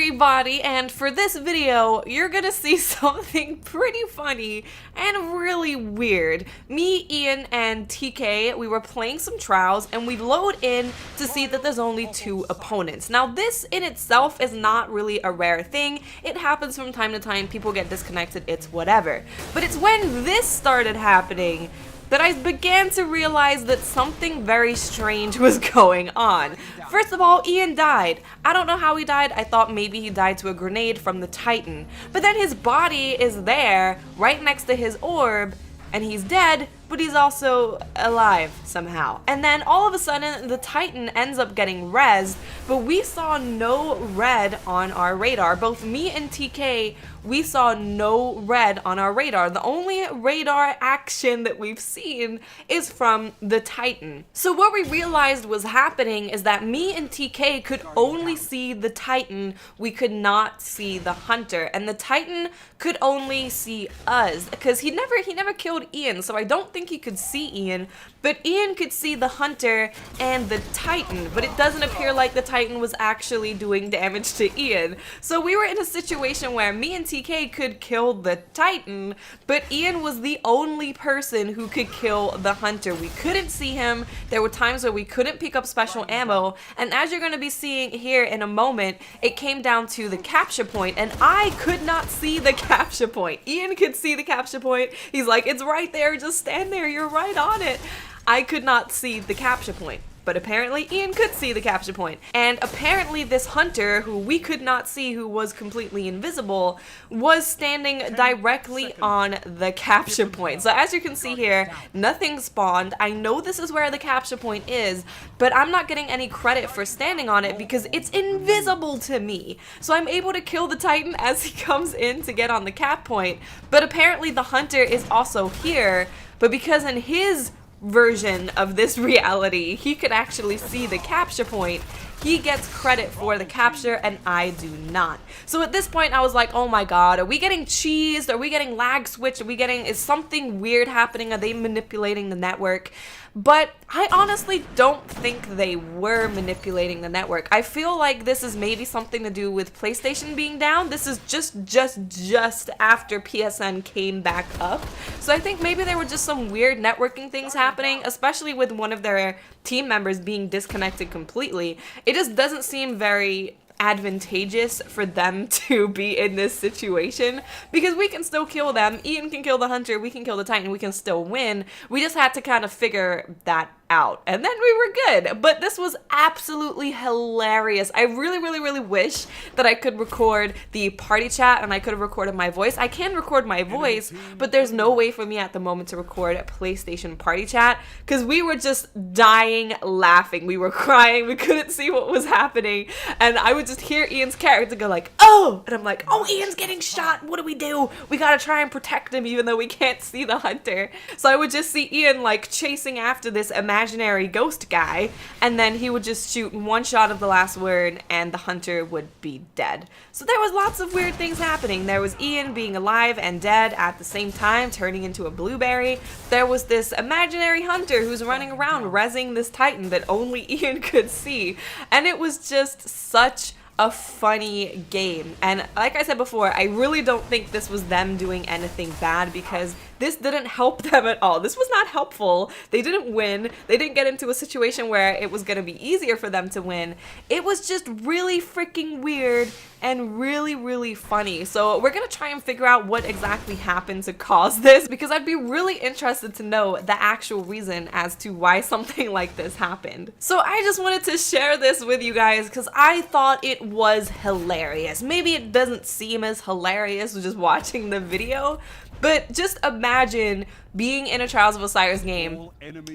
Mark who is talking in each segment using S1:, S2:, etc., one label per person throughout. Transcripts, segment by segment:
S1: everybody, and for this video, you're gonna see something pretty funny and really weird. Me, Ian, and TK, we were playing some trials, and we load in to see that there's only 2 opponents. Now, this in itself is not really a rare thing. It happens from time to time, people get disconnected, it's whatever. But it's when this started happening that I began to realize that something very strange was going on. First of all, Ian died. I don't know how he died. I thought maybe he died to a grenade from the Titan. But then his body is there, right next to his orb, and he's dead, but he's also alive somehow. And then all of a sudden, the Titan ends up getting rezzed, but we saw no red on our radar. Both me and TK, we saw no red on our radar. The only radar action that we've seen is from the Titan. So what we realized was happening is that me and TK could only see the Titan, we could not see the Hunter, and the Titan could only see us, because he never killed Ian, so I don't think he could see Ian, but Ian could see the Hunter and the Titan, but it doesn't appear like the Titan was actually doing damage to Ian. So we were in a situation where me and TK could kill the Titan, but Ian was the only person who could kill the Hunter. We couldn't see him. There were times where we couldn't pick up special ammo, and as you're going to be seeing here in a moment, it came down to the capture point, and I could not see the capture point. Ian could see the capture point. He's like, it's right there, just stand there, you're right on it. I could not see the capture point, but apparently Ian could see the capture point. And apparently this Hunter, who we could not see, who was completely invisible, was standing directly on the capture point. So as you can see here, nothing spawned. I know this is where the capture point is, but I'm not getting any credit for standing on it because it's invisible to me. So I'm able to kill the Titan as he comes in to get on the cap point, but apparently the Hunter is also here, but because in his version of this reality, he could actually see the capture point, he gets credit for the capture and I do not. So at this point I was like, oh my god, are we getting cheesed? Are we getting lag switched? Is something weird happening? Are they manipulating the network? But I honestly don't think they were manipulating the network. I feel like this is maybe something to do with PlayStation being down. This is just after PSN came back up. So I think maybe there were just some weird networking things happening, especially with one of their team members being disconnected completely. It just doesn't seem very advantageous for them to be in this situation because we can still kill them. Ian can kill the Hunter, we can kill the Titan, we can still win. We just had to kind of figure that out, and then we were good. But this was absolutely hilarious. I really wish that I could record the party chat and I could have recorded my voice. I can record my voice, but there's no way for me at the moment to record a PlayStation party chat because we were just dying laughing. We were crying, we couldn't see what was happening, and I would just hear Ian's character go like, oh, and I'm like, oh, Ian's getting shot, what do? We gotta try and protect him even though we can't see the Hunter. So I would just see Ian like chasing after this imaginary ghost guy, and then he would just shoot one shot of the last word and the Hunter would be dead. So there was lots of weird things happening. There was Ian being alive and dead at the same time, turning into a blueberry. There was this imaginary Hunter who's running around rezzing this Titan that only Ian could see, and it was just such a funny game. And like I said before, I really don't think this was them doing anything bad because this didn't help them at all. This was not helpful. They didn't win. They didn't get into a situation where it was going to be easier for them to win. It was just really freaking weird and really funny. So we're going to try and figure out what exactly happened to cause this because I'd be really interested to know the actual reason as to why something like this happened. So I just wanted to share this with you guys because I thought it was hilarious. Maybe it doesn't seem as hilarious just watching the video, but just imagine being in a Trials of Osiris game,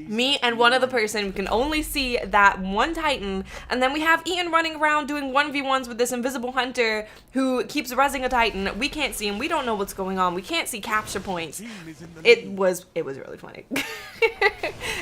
S1: me and one other person can only see that one Titan, and then we have Ian running around doing 1v1s with this invisible Hunter who keeps rezzing a Titan. We can't see him, we don't know what's going on, we can't see capture points. It was really funny.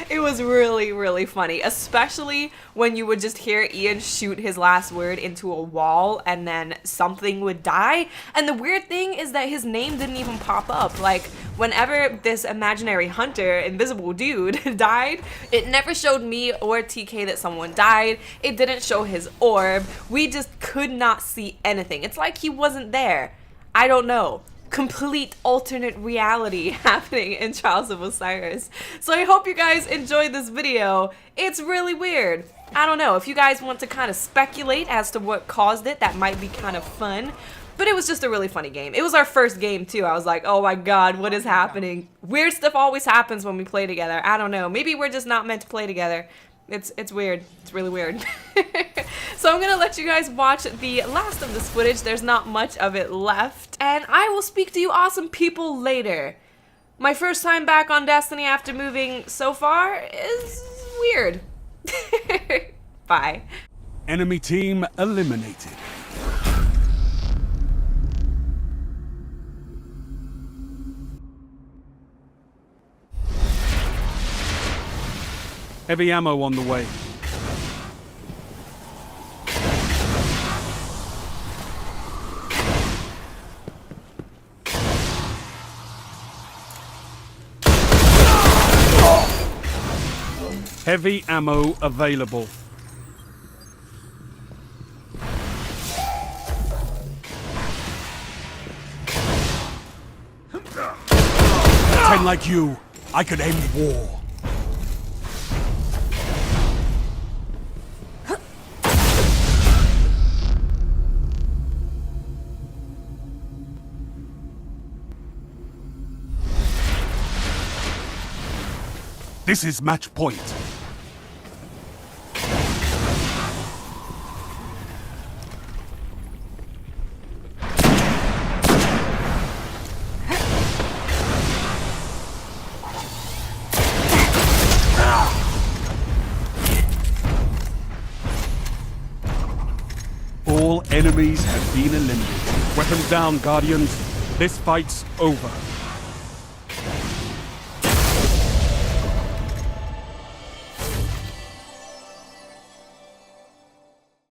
S1: It was really, really funny, especially when you would just hear Ian shoot his last word into a wall and then something would die. And the weird thing is that his name didn't even pop up. Like, whenever this imaginary hunter, invisible dude, died, it never showed me or TK that someone died. It didn't show his orb. We just could not see anything. It's like he wasn't there. I don't know. Complete alternate reality happening in Trials of Osiris. So I hope you guys enjoyed this video. It's really weird. I don't know, if you guys want to kind of speculate as to what caused it, that might be kind of fun. But it was just a really funny game. It was our first game too. I was like, oh my god, what is happening? Weird stuff always happens when we play together. I don't know, maybe we're just not meant to play together. It's weird. It's really weird. So I'm gonna let you guys watch the last of this footage. There's not much of it left. And I will speak to you awesome people later. My first time back on Destiny after moving so far is weird. Bye.
S2: Enemy team eliminated. Heavy ammo on the way. Heavy ammo available. Pretend like you, I could end war. This is match point. All enemies have been eliminated. Weapons down, Guardians. This fight's over.